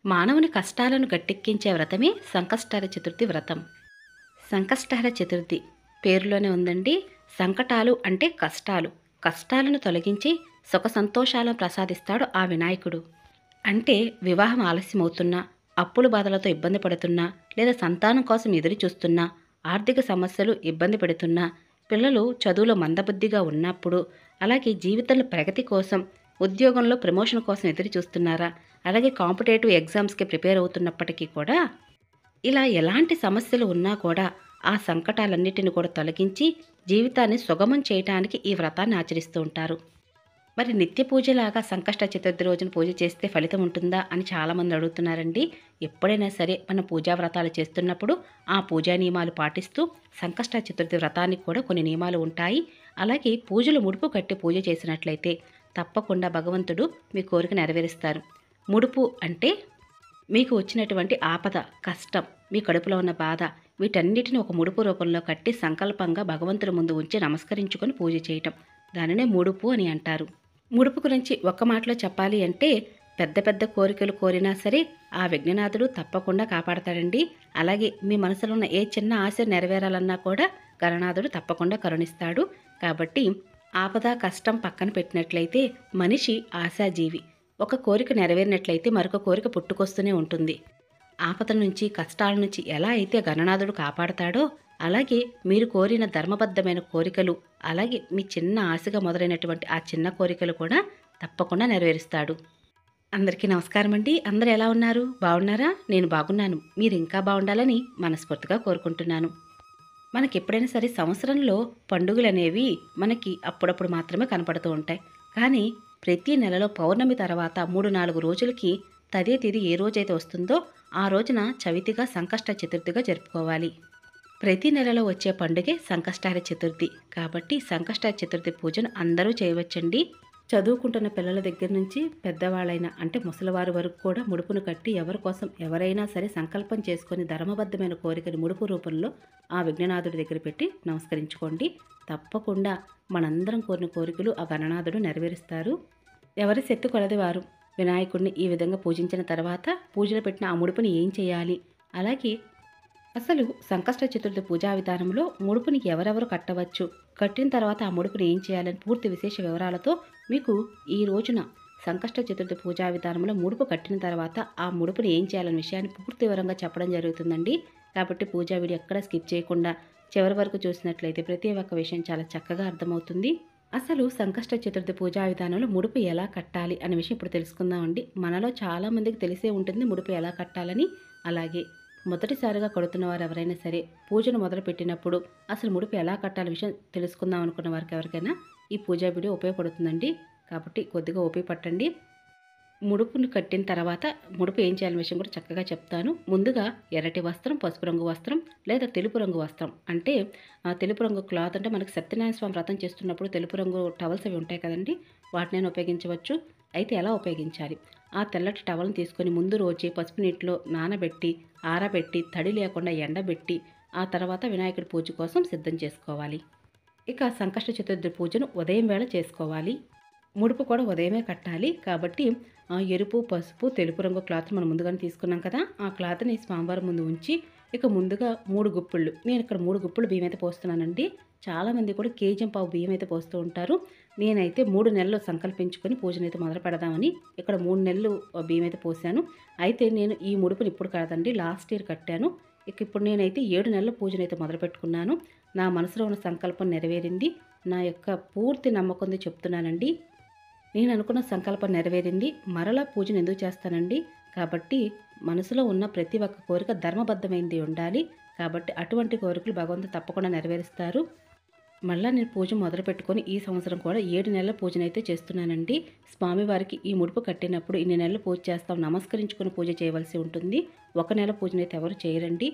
మానవుని కష్టాలను గట్టెక్కించే వ్రతమే సంకష్టహర చతుర్థి వ్రతం. సంకష్టహర చతుర్థి పేరులోనే ఉందండి. సంకటాలు అంటే కష్టాలు. కష్టాలను తొలగించి సుఖ సంతోషాలను ప్రసాదిస్తాడు ఆ వినాయకుడు. అంటే వివాహం ఆలస్యమవుతున్నా, అప్పుల బాధలతో ఇబ్బంది పడుతున్నా, లేదా సంతానం కోసం ఎదురు చూస్తున్నా, ఆర్థిక సమస్యలు ఇబ్బంది పెడుతున్నా, పిల్లలు చదువులో మందబుద్ధిగా ఉన్నప్పుడు, అలాగే జీవితంలో ప్రగతి కోసం, ఉద్యోగంలో ప్రమోషన్ కోసం ఎదురు చూస్తున్నారా, అలాగే కాంపిటేటివ్ ఎగ్జామ్స్కి ప్రిపేర్ అవుతున్నప్పటికీ కూడా ఇలా ఎలాంటి సమస్యలు ఉన్నా కూడా ఆ సంకటాలన్నిటిని కూడా తొలగించి జీవితాన్ని సుగమం చేయటానికి ఈ వ్రతాన్ని ఆచరిస్తూ ఉంటారు. మరి నిత్య పూజలాగా సంకష్ట చతుర్థి రోజున పూజ చేస్తే ఫలితం ఉంటుందా అని చాలామంది అడుగుతున్నారండి. ఎప్పుడైనా సరే మన పూజా వ్రతాలు చేస్తున్నప్పుడు ఆ పూజా నియమాలు పాటిస్తూ సంకష్ట చతుర్థి వ్రతానికి కూడా కొన్ని నియమాలు ఉంటాయి. అలాగే పూజలు ముడుపు కట్టి పూజ చేసినట్లయితే తప్పకుండా భగవంతుడు మీ కోరిక నెరవేరుస్తారు. ముడుపు అంటే మీకు వచ్చినటువంటి ఆపద, కష్టం, మీ కడుపులో ఉన్న బాధ వీటన్నిటిని ఒక ముడుపు రూపంలో కట్టి సంకల్పంగా భగవంతుడి ముందు ఉంచి నమస్కరించుకొని పూజ చేయటం. దానినే ముడుపు అని అంటారు. ముడుపు గురించి ఒక్క మాటలో చెప్పాలి అంటే పెద్ద పెద్ద కోరికలు కోరినా సరే ఆ విఘ్ననాథుడు తప్పకుండా కాపాడతాడండి. అలాగే మీ మనసులో ఉన్న ఏ చిన్న ఆశ నెరవేరాలన్నా కూడా గణనాథుడు తప్పకుండా కరుణిస్తాడు. కాబట్టి ఆపద కష్టం పక్కన పెట్టినట్లయితే మనిషి ఆశాజీవి. ఒక కోరిక నెరవేరినట్లయితే మరొక కోరిక పుట్టుకొస్తూనే ఉంటుంది. ఆపద నుంచి కష్టాల నుంచి ఎలా అయితే గణనాథుడు కాపాడతాడో అలాగే మీరు కోరిన ధర్మబద్ధమైన కోరికలు, అలాగే మీ చిన్న ఆశగా మొదలైనటువంటి ఆ చిన్న కోరికలు కూడా తప్పకుండా నెరవేరుస్తాడు. అందరికీ నమస్కారం అండి. అందరూ ఎలా ఉన్నారు? బాగున్నారా? నేను బాగున్నాను. మీరు ఇంకా బాగుండాలని మనస్ఫూర్తిగా కోరుకుంటున్నాను. మనకి ఎప్పుడైనా సరే సంవత్సరంలో పండుగలు అనేవి మనకి అప్పుడప్పుడు మాత్రమే కనపడుతూ ఉంటాయి. కానీ ప్రతి నెలలో పౌర్ణమి తర్వాత 3-4 రోజులకి తదే తేదీ ఏ రోజైతే వస్తుందో ఆ రోజున చవితిగా సంకష్ట చతుర్థిగా జరుపుకోవాలి. ప్రతి నెలలో వచ్చే పండుగే సంకష్టహర చతుర్థి. కాబట్టి సంకష్టహర చతుర్థి పూజను అందరూ చేయవచ్చండి. చదువుకుంటున్న పిల్లల దగ్గర నుంచి పెద్దవాళ్ళైనా అంటే ముసలివారి వరకు కూడా ముడుపును కట్టి ఎవరి కోసం ఎవరైనా సరే సంకల్పం చేసుకొని ధర్మబద్ధమైన కోరికని ముడుపు రూపంలో ఆ విఘ్ననాథుడి దగ్గర పెట్టి నమస్కరించుకోండి. తప్పకుండా మనందరం కోరిన కోరికలు ఆ గణనాథుడు నెరవేరుస్తారు. ఎవరి శక్తి కొలది వారు వినాయకుడిని ఈ విధంగా పూజించిన తర్వాత పూజలో పెట్టిన ఆ ముడుపుని ఏం చేయాలి, అలాగే అసలు సంకష్ట చతుర్థి పూజా విధానంలో ముడుపుని ఎవరెవరు కట్టవచ్చు, కట్టిన తర్వాత ఆ ముడుపుని ఏం చేయాలని పూర్తి విశేష వివరాలతో మీకు ఈ రోజున సంకష్ట చతుర్థి పూజా విధానంలో ముడుపు కట్టిన తర్వాత ఆ ముడుపుని ఏం చేయాలనే విషయాన్ని పూర్తి వివరంగా చెప్పడం జరుగుతుందండి. కాబట్టి పూజా వీడియో ఎక్కడ స్కిప్ చేయకుండా చివరి వరకు చూసినట్లయితే ప్రతి ఒక్క విషయం చాలా చక్కగా అర్థమవుతుంది. అసలు సంకష్ట చతుర్థి పూజా విధానంలో ముడుపు ఎలా కట్టాలి అనే విషయం ఇప్పుడు తెలుసుకుందామండి. మనలో చాలామందికి తెలిసే ఉంటుంది ముడుపు ఎలా కట్టాలని. అలాగే మొదటిసారిగా కడుతున్న వారు ఎవరైనా సరే పూజను మొదలుపెట్టినప్పుడు అసలు ముడుపు ఎలా కట్టాలి విషయం తెలుసుకుందాం అనుకున్న వారికి ఎవరికైనా ఈ పూజా వీడియో ఉపయోగపడుతుందండి. కాబట్టి కొద్దిగా ఓపిక పట్టండి. ముడుపును కట్టిన తర్వాత ముడుపు ఏం చేయాలనే విషయం కూడా చక్కగా చెప్తాను. ముందుగా ఎర్రటి వస్త్రం, పసుపు రంగు వస్త్రం లేదా తెలుపు రంగు వస్త్రం అంటే తెలుపు రంగు క్లాత్ అంటే మనకి సత్యనారాయణ స్వామి వ్రతం చేస్తున్నప్పుడు తెలుపు రంగు టవల్స్ అవి ఉంటాయి కదండి, వాటినైనా ఉపయోగించవచ్చు. అయితే ఎలా ఉపయోగించాలి? ఆ తెల్లటి టవల్ని తీసుకొని ముందు రోజే పసుపు నీటిలో నానబెట్టి ఆరబెట్టి తడి లేకుండా ఎండబెట్టి ఆ తర్వాత వినాయకుడి పూజ కోసం సిద్ధం చేసుకోవాలి. ఇక సంకష్ట చతుర్థి పూజను ఉదయం వేళ చేసుకోవాలి. ముడుపు కూడా ఉదయమే కట్టాలి. కాబట్టి ఎరుపు, పసుపు, తెలుపు రంగు క్లాత్ మనం ముందుగానే తీసుకున్నాం కదా, ఆ క్లాత్ని స్వామివారి ముందు ఉంచి ఇక ముందుగా 3 గుప్పిళ్ళు, నేను ఇక్కడ 3 గుప్పిళ్ళు బియ్యం అయితే పోస్తున్నానండి. చాలామంది కూడా కేజీ-పావు బియ్యం అయితే పోస్తూ ఉంటారు. నేనైతే 3 నెలలు సంకల్పించుకొని పూజనైతే మొదలు పెడదామని ఇక్కడ 3 నెలలు బియ్యం అయితే పోసాను. అయితే నేను ఈ ముడుపుని ఇప్పుడు కాదండి, లాస్ట్ ఇయర్ కట్టాను. ఇక ఇప్పుడు నేనైతే 7 నెలల పూజనైతే మొదలు పెట్టుకున్నాను. నా మనసులో ఉన్న సంకల్పం నెరవేరింది. నా యొక్క పూర్తి నమ్మకంతో చెప్తున్నానండి. నేను అనుకున్న సంకల్పం నెరవేరింది. మరలా పూజను ఎందుకు చేస్తానండి? కాబట్టి మనసులో ఉన్న ప్రతి ఒక్క కోరిక ధర్మబద్ధమైంది ఉండాలి. కాబట్టి అటువంటి కోరికలు భగవంతుడు తప్పకుండా నెరవేరుస్తారు. మళ్ళీ నేను పూజ మొదలు పెట్టుకొని ఈ సంవత్సరం కూడా 7 నెలల పూజనైతే చేస్తున్నానండి. స్వామివారికి ఈ ముడుపు కట్టినప్పుడు ఇన్ని నెలలు పూజ చేస్తాం, నమస్కరించుకొని పూజ చేయవలసి ఉంటుంది. 1 నెల పూజనైతే ఎవరు చేయరండి.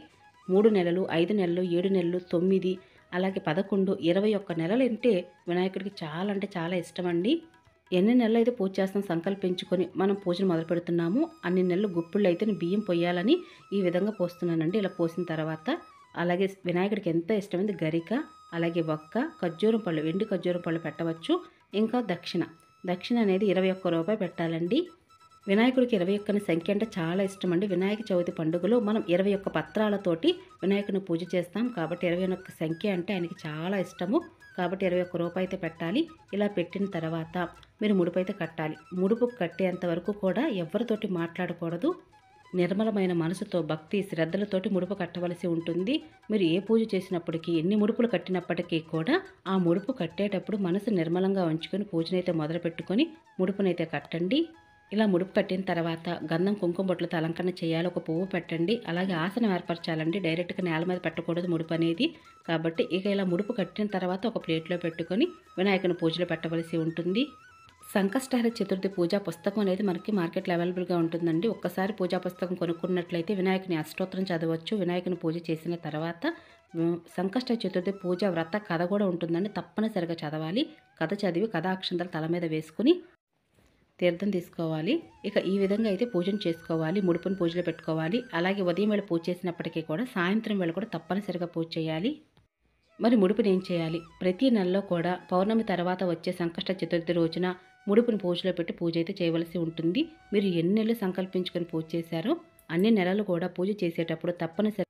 3 నెలలు, 5 నెలలు, 7 నెలలు, 9, అలాగే 11, 21 నెలలు అంటే వినాయకుడికి చాలా అంటే చాలా ఇష్టమండి. ఎన్ని నెలలు అయితే పూజ చేస్తాం సంకల్పించుకొని మనం పూజను మొదలు పెడుతున్నామో అన్ని నెలలు గుప్పిళ్ళు అయితే బియ్యం పొయ్యాలని ఈ విధంగా పోస్తున్నానండి. ఇలా పోసిన తర్వాత అలాగే వినాయకుడికి ఎంత ఇష్టమైంది గరిక, అలాగే ఒక్క ఖర్జూరం పళ్ళు, వెండి ఖర్జూరం పళ్ళు పెట్టవచ్చు. ఇంకా దక్షిణ అనేది 21 రూపాయి పెట్టాలండి. వినాయకుడికి 21 సంఖ్య అంటే చాలా ఇష్టం అండి. వినాయక చవితి పండుగలో మనం 21 పత్రాలతోటి వినాయకుడిని పూజ చేస్తాం. కాబట్టి 21 సంఖ్య అంటే ఆయనకి చాలా ఇష్టము. కాబట్టి 21 రూపాయి అయితే పెట్టాలి. ఇలా పెట్టిన తర్వాత మీరు ముడుపు అయితే కట్టాలి. ముడుపు కట్టేంత వరకు కూడా ఎవరితోటి మాట్లాడకూడదు. నిర్మలమైన మనసుతో భక్తి శ్రద్ధలతోటి ముడుపు కట్టవలసి ఉంటుంది. మీరు ఏ పూజ చేసినప్పటికీ, ఎన్ని ముడుపులు కట్టినప్పటికీ కూడా ఆ ముడుపు కట్టేటప్పుడు మనసు నిర్మలంగా ఉంచుకొని పూజనైతే మొదలుపెట్టుకొని ముడుపునైతే కట్టండి. ఇలా ముడుపు కట్టిన తర్వాత గంధం కుంకుమ బొట్లతో అలంకరణ చేయాలి. ఒక పువ్వు పెట్టండి. అలాగే ఆసనం ఏర్పరచాలండి. డైరెక్ట్గా నేల మీద పెట్టకూడదు ముడుపు అనేది. కాబట్టి ఇక ఇలా ముడుపు కట్టిన తర్వాత ఒక ప్లేట్లో పెట్టుకొని వినాయకుని పూజలో పెట్టవలసి ఉంటుంది. సంకష్టహర చతుర్థి పూజా పుస్తకం అనేది మనకి మార్కెట్లో అవైలబుల్గా ఉంటుందండి. ఒక్కసారి పూజా పుస్తకం కొనుక్కున్నట్లయితే వినాయకుని అష్టోత్తరం చదవచ్చు. వినాయకుని పూజ చేసిన తర్వాత సంకష్ట చతుర్థి పూజ వ్రత కథ కూడా ఉంటుందండి. తప్పనిసరిగా చదవాలి. కథ చదివి కథాక్షంతలు తల మీద వేసుకుని తీర్థం తీసుకోవాలి. ఇక ఈ విధంగా అయితే పూజను చేసుకోవాలి. ముడుపుని పూజలో పెట్టుకోవాలి. అలాగే ఉదయం వేళ పూజ చేసినప్పటికీ కూడా సాయంత్రం వేళ కూడా తప్పనిసరిగా పూజ చేయాలి. మరి ముడుపుని ఏం చేయాలి? ప్రతి నెలలో కూడా పౌర్ణమి తర్వాత వచ్చే సంకష్ట చతుర్థి రోజున ముడుపుని పూజలో పెట్టి పూజ అయితే చేయవలసి ఉంటుంది. మీరు ఎన్ని నెలలు సంకల్పించుకొని పూజ చేశారో అన్ని నెలలు కూడా పూజ చేసేటప్పుడు తప్పనిసరి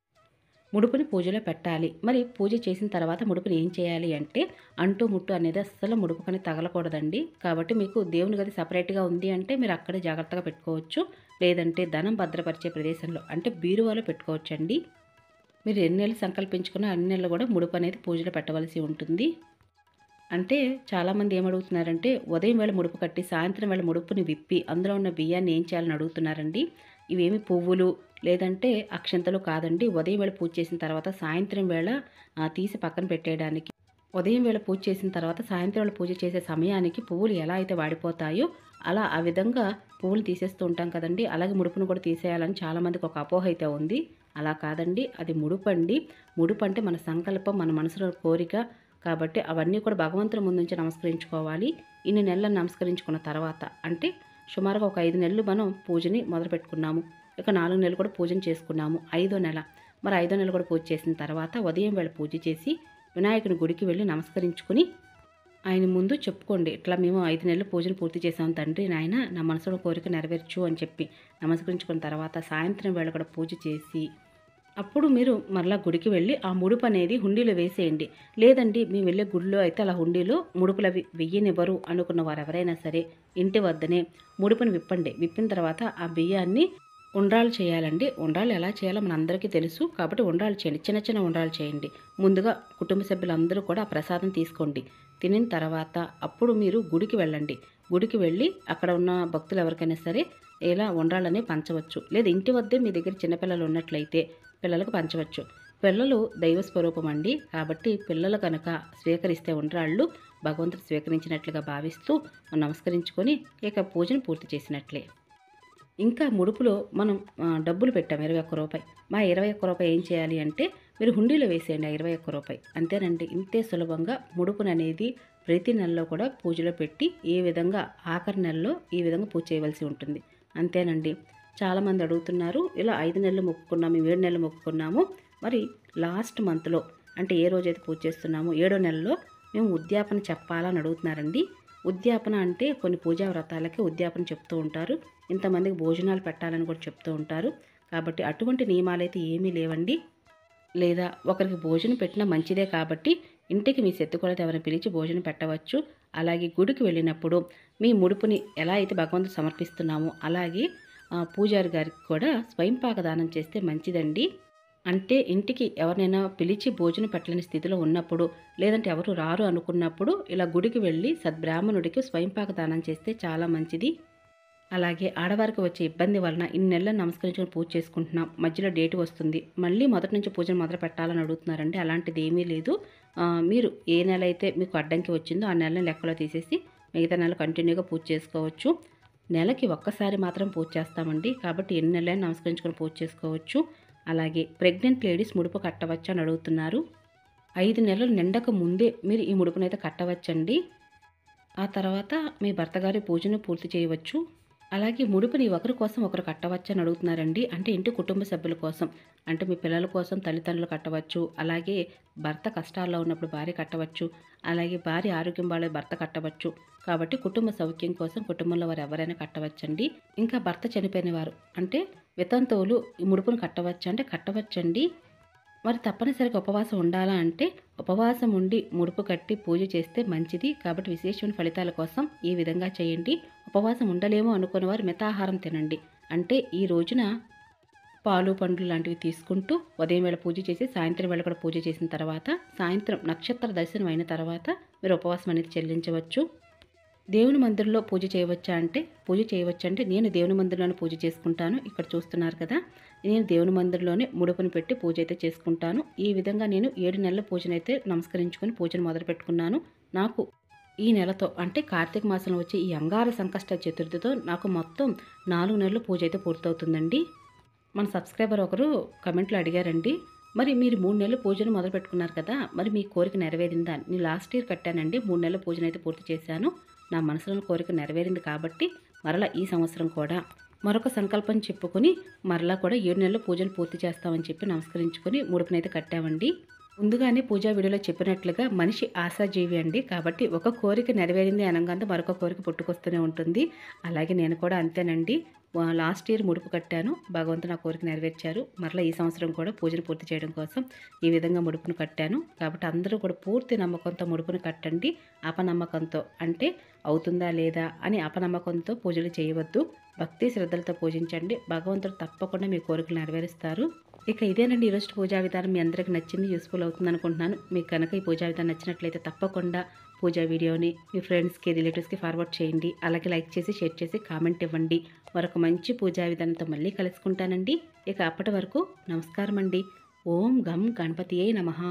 ముడుపుని పూజలో పెట్టాలి. మరి పూజ చేసిన తర్వాత ముడుపుని ఏం చేయాలి అంటే అంటూ ముట్టు అనేది అస్సలు ముడుపుకని తగలకూడదండి. కాబట్టి మీకు దేవుని గది సపరేట్గా ఉంది అంటే మీరు అక్కడే జాగ్రత్తగా పెట్టుకోవచ్చు. లేదంటే ధనం భద్రపరిచే ప్రదేశంలో అంటే బీరువాలో పెట్టుకోవచ్చండి. మీరు ఎన్ని నెలలు సంకల్పించుకున్న అన్ని నెలలు కూడా ముడుపు అనేది పూజలో పెట్టవలసి ఉంటుంది. అంటే చాలామంది ఏమడుగుతున్నారంటే ఉదయం వేళ ముడుపు కట్టి సాయంత్రం వేళ ముడుపుని విప్పి అందులో ఉన్న బియ్యాన్ని ఏం చేయాలని అడుగుతున్నారండి. ఇవేమి పువ్వులు లేదంటే అక్షంతలు కాదండి. ఉదయం వేళ పూజ చేసిన తర్వాత సాయంత్రం వేళ తీసి పక్కన పెట్టేయడానికి. ఉదయం వేళ పూజ చేసిన తర్వాత సాయంత్రం వేళ పూజ చేసే సమయానికి పువ్వులు ఎలా అయితే వాడిపోతాయో అలా ఆ విధంగా పువ్వులు తీసేస్తూ ఉంటాం కదండి. అలాగే ముడుపును కూడా తీసేయాలని చాలామందికి ఒక అపోహ అయితే ఉంది. అలా కాదండి, అది ముడుపు అండి. ముడుపు అంటే మన సంకల్పం, మన మనసులో కోరిక. కాబట్టి అవన్నీ కూడా భగవంతుని ముందు నుంచి నమస్కరించుకోవాలి. ఇన్ని నెలలు నమస్కరించుకున్న తర్వాత అంటే సుమారుగా ఒక 5 నెలలు మనం పూజని మొదలు పెట్టుకున్నాము. ఇక 4 నెలలు కూడా పూజను చేసుకున్నాము. 5వ నెల మరి 5వ నెల కూడా పూజ చేసిన తర్వాత ఉదయం వేళ పూజ చేసి వినాయకుని గుడికి వెళ్ళి నమస్కరించుకుని ఆయన ముందు చెప్పుకోండి. ఇట్లా మేము 5 నెలలు పూజను పూర్తి చేసాం తండ్రి నాయన, నా మనసులో కోరిక నెరవేర్చు అని చెప్పి నమస్కరించుకున్న తర్వాత సాయంత్రం వేళ కూడా పూజ చేసి అప్పుడు మీరు మరలా గుడికి వెళ్ళి ఆ ముడుపు అనేది హుండీలో వేసేయండి. లేదండి మేము వెళ్ళే గుడిలో అయితే అలా హుండీలో ముడుపులు అవి వెయ్యనివ్వరు అనుకున్న వారు ఎవరైనా సరే ఇంటి వద్దనే ముడుపుని విప్పండి. విప్పిన తర్వాత ఆ బియ్యాన్ని ఉండ్రాలు చేయాలండి. ఉండ్రాలు ఎలా చేయాలో మనందరికీ తెలుసు. కాబట్టి ఉండ్రాలు చేయండి. చిన్న చిన్న ఉండ్రాలు చేయండి. ముందుగా కుటుంబ సభ్యులందరూ కూడా ఆ ప్రసాదం తీసుకోండి. తినిన తర్వాత అప్పుడు మీరు గుడికి వెళ్ళండి. గుడికి వెళ్ళి అక్కడ ఉన్న భక్తులు ఎవరికైనా సరే ఇలా ఉండ్రాలనే పంచవచ్చు. లేదా ఇంటి వద్దే మీ దగ్గర చిన్నపిల్లలు ఉన్నట్లయితే పిల్లలకు పంచవచ్చు. పిల్లలు దైవ స్వరూపం అండి. కాబట్టి పిల్లలు కనుక స్వీకరిస్తే ఉండ్రాళ్ళు భగవంతుడు స్వీకరించినట్లుగా భావిస్తూ నమస్కరించుకొని ఇక పూజను పూర్తి చేసినట్లే. ఇంకా ముడుపులో మనం డబ్బులు పెట్టాం 21 రూపాయి. మా 21 రూపాయి ఏం చేయాలి అంటే మీరు హుండీలో వేసేయండి ఆ 21 రూపాయి. అంతేనండి. ఇంతే సులభంగా ముడుపుననేది ప్రతి నెలలో కూడా పూజలో పెట్టి ఏ విధంగా ఆఖరి నెలలో ఈ విధంగా పూజ చేయవలసి ఉంటుంది. అంతేనండి. చాలామంది అడుగుతున్నారు, ఇలా 5 నెలలు మొక్కుకున్నాము, 7 నెలలు మొక్కుకున్నాము, మరి లాస్ట్ మంత్లో అంటే ఏ రోజైతే పూజ చేస్తున్నామో 7వ నెలలో మేము ఉద్యాపన చెప్పాలని అడుగుతున్నారండి. ఉద్యాపన అంటే కొన్ని పూజా వ్రతాలకి ఉద్యాపన చెప్తూ ఉంటారు. ఇంతమందికి భోజనాలు పెట్టాలని కూడా చెప్తూ ఉంటారు. కాబట్టి అటువంటి నియమాలైతే ఏమీ లేవండి. లేదా ఒకరికి భోజనం పెట్టినా మంచిదే కాబట్టి ఇంటికి మీ సెత్తుకొలత ఎవరిని పిలిచి భోజనం పెట్టవచ్చు. అలాగే గుడికి వెళ్ళినప్పుడు మీ ముడుపుని ఎలా అయితే భగవంతుడు సమర్పిస్తున్నామో అలాగే పూజారి గారికి కూడా స్వయంపాక దానం చేస్తే మంచిదండి. అంటే ఇంటికి ఎవరినైనా పిలిచి భోజనం పెట్టలేని స్థితిలో ఉన్నప్పుడు లేదంటే ఎవరు రారు అనుకున్నప్పుడు ఇలా గుడికి వెళ్ళి సద్బ్రాహ్మణుడికి స్వయంపాక దానం చేస్తే చాలా మంచిది. అలాగే ఆడవారికి వచ్చే ఇబ్బంది వలన ఇన్ని నెలలను నమస్కరించుకొని పూజ చేసుకుంటున్నాం, మధ్యలో డేట్ వస్తుంది, మళ్ళీ మొదటి నుంచి పూజను మొదలు పెట్టాలని అడుగుతున్నారండి. అలాంటిది ఏమీ లేదు. మీరు ఏ నెల అయితే మీకు అడ్డంకి వచ్చిందో ఆ నెలని లెక్కలో తీసేసి మిగతా నెల కంటిన్యూగా పూజ చేసుకోవచ్చు. నెలకి ఒక్కసారి మాత్రం పూజ చేస్తామండి. కాబట్టి ఎన్ని నెలలైనా నమస్కరించుకొని పూజ చేసుకోవచ్చు. అలాగే ప్రెగ్నెంట్ లేడీస్ ముడుపు కట్టవచ్చు అని అడుగుతున్నారు. 5 నెలలు నిండక ముందే మీరు ఈ ముడుపునైతే కట్టవచ్చండి. ఆ తర్వాత మీ భర్త గారి పూజను పూర్తి చేయవచ్చు. అలాగే ముడుపుని ఒకరి కోసం ఒకరు కట్టవచ్చని అడుగుతున్నారండి. అంటే ఇంటి కుటుంబ సభ్యుల కోసం. అంటే మీ పిల్లల కోసం తల్లిదండ్రులు కట్టవచ్చు. అలాగే భర్త కష్టాల్లో ఉన్నప్పుడు భార్య కట్టవచ్చు. అలాగే భార్య ఆరోగ్యం బాగాలేని భర్త కట్టవచ్చు. కాబట్టి కుటుంబ సౌఖ్యం కోసం కుటుంబంలో వారు ఎవరైనా కట్టవచ్చండి. ఇంకా భర్త చనిపోయిన వారు అంటే వితంతువులు ఈ ముడుపును కట్టవచ్చా అంటే కట్టవచ్చండి. మరి తప్పనిసరిగా ఉపవాసం ఉండాలా అంటే ఉపవాసం ఉండి ముడుపు కట్టి పూజ చేస్తే మంచిది. కాబట్టి విశేషమైన ఫలితాల కోసం ఈ విధంగా చేయండి. ఉపవాసం ఉండలేమో అనుకున్న వారు మితాహారం తినండి. అంటే ఈ రోజున పాలు పండ్లు లాంటివి తీసుకుంటూ ఉదయం వేళ పూజ చేసి సాయంత్రం వేళ కూడా పూజ చేసిన తర్వాత సాయంత్రం నక్షత్ర దర్శనం అయిన తర్వాత మీరు ఉపవాసం అనేది చెల్లించవచ్చు. దేవుని మందిరంలో పూజ చేయవచ్చా అంటే పూజ చేయవచ్చండి. నేను దేవుని మందిరంలోనే పూజ చేసుకుంటాను. ఇక్కడ చూస్తున్నారు కదా, నేను దేవుని మందిరంలోనే ముడుపుని పెట్టి పూజ అయితే చేసుకుంటాను. ఈ విధంగా నేను 7 నెలల పూజనైతే నమస్కరించుకొని పూజను మొదలుపెట్టుకున్నాను. నాకు ఈ నెలతో అంటే కార్తీక మాసంలో వచ్చే ఈ అంగార సంకష్ట చతుర్థితో నాకు మొత్తం 4 నెలల పూజ అయితే పూర్తవుతుందండి. మన సబ్స్క్రైబర్ ఒకరు కమెంట్లో అడిగారండి, మరి మీరు 3 నెలలు పూజను మొదలు పెట్టుకున్నారు కదా, మరి మీ కోరిక నెరవేరిందా? నేను లాస్ట్ ఇయర్ కట్టానండి. 3 నెలల పూజనైతే పూర్తి చేశాను. నా మనసులోని కోరిక నెరవేరింది కాబట్టి మరలా ఈ సంవత్సరం కూడా మరొక సంకల్పం చెప్పుకొని మరలా కూడా 7 నెలలు పూజలు పూర్తి చేస్తామని చెప్పి నమస్కరించుకొని ముడుపునైతే కట్టామండి. ముందుగానే పూజా వీడియోలో చెప్పినట్లుగా మనిషి ఆశాజీవి అండి. కాబట్టి ఒక కోరిక నెరవేరింది అనగానే మరొక కోరిక పుట్టుకొస్తూనే ఉంటుంది. అలాగే నేను కూడా అంతేనండి. లాస్ట్ ఇయర్ ముడుపు కట్టాను. భగవంతుడు నా కోరిక నెరవేర్చారు. మరలా ఈ సంవత్సరం కూడా పూజను పూర్తి చేయడం కోసం ఈ విధంగా ముడుపును కట్టాను. కాబట్టి అందరూ కూడా పూర్తి నమ్మకంతో ముడుపును కట్టండి. అపనమ్మకంతో అంటే అవుతుందా లేదా అని అపనమ్మకంతో పూజలు చేయవద్దు. భక్తి శ్రద్ధలతో పూజించండి. భగవంతుడు తప్పకుండా మీ కోరికలు నెరవేరుస్తారు. ఇక ఇదేనండి ఈరోజు పూజా విధానం. మీ అందరికి నచ్చింది, యూస్ఫుల్ అవుతుంది అనుకుంటున్నాను. మీకు కనుక ఈ పూజా విధానం నచ్చినట్లయితే తప్పకుండా పూజా వీడియోని మీ ఫ్రెండ్స్కి రిలేటివ్స్కి ఫార్వర్డ్ చేయండి. అలాగే లైక్ చేసి షేర్ చేసి కామెంట్ ఇవ్వండి. మరొక మంచి పూజా విధానంతో మళ్ళీ కలుసుకుంటానండి. ఇక అప్పటి వరకు నమస్కారం అండి. ఓం గం గణపతియే నమః.